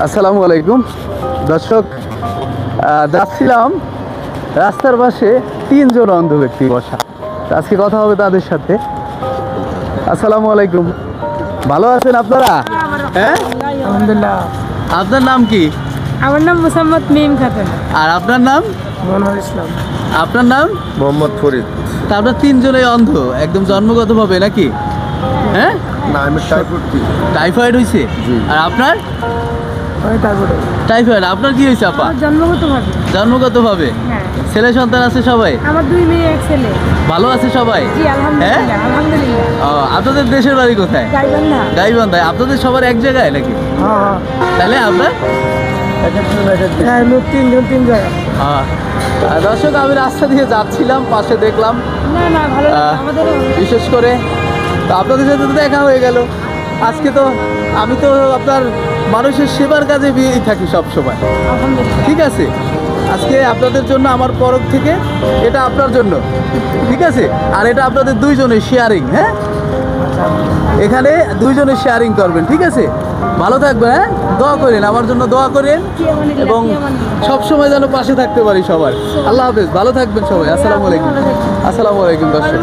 আসসালামু আলাইকুম দর্শক, যাচ্ছিলাম রাস্তার পাশে তিনজন অন্ধ ব্যক্তি বসা। আজকে কথা হবে তাদের সাথে। আসসালামু আলাইকুম, ভালো আছেন আপনারা? হ্যাঁ, আলহামদুলিল্লাহ। আপনার নাম কি? আমার নাম মুসাম্মদ মিম খাতুন। আর আপনার নাম? মনোয়ার ইসলাম। আপনার নাম? মোহাম্মদ ফরিদ। তা আপনার তিনজনই অন্ধ একদম জন্মগতভাবে নাকি? হ্যাঁ, না, আমি টাইফয়েড। টাইফয়েড হয়েছে? আর আপনার? আমি তারপরে টাইফয়েড। আপনার কি হয়েছে আপা? জন্মগতভাবে। জন্মগতভাবে? হ্যাঁ। ছেলে সন্তান আছে সবাই? আমার 2 মেয়ে 1 ছেলে। ভালো আছে সবাই? জি আলহামদুলিল্লাহ। আলহামদুলিল্লাহ। ও, আপনাদের দেশের বাড়ি কোথায়? গাইবান্ধা। গাইবান্ধায়। আপনাদের সবার এক জায়গায় নাকি? হ্যাঁ তাহলে আপনার? হ্যাঁ, লোক 3 জায়গা। আর দর্শক, আমি রাস্তা দিয়ে যাচ্ছিলাম, পাশে দেখলাম না ভালো আমাদের বিশেষ করে তো আপনাদের সাথে তো দেখা হয়ে গেল। আজকে তো আমি তো আপনার মানুষের সেবার কাজে থাকি সব সময়, আলহামদুলিল্লাহ। ঠিক আছে? আজকে আপনাদের জন্য আমার তরফ থেকে এটা আপনার জন্য, ঠিক আছে? আর এটা আপনাদের দুইজনের শেয়ারিং। হ্যাঁ, এখানে দুইজনের শেয়ারিং করবেন, ঠিক আছে? ভালো থাকবেন। হ্যাঁ, দোয়া করেন আমার জন্য, দোয়া করেন এবং সব সময় যেন পাশে থাকতে পারি সবার। আল্লাহ হাফেজ, ভালো থাকবেন সবাই। আসসালামু আলাইকুম। আসসালামু আলাইকুম দর্শক।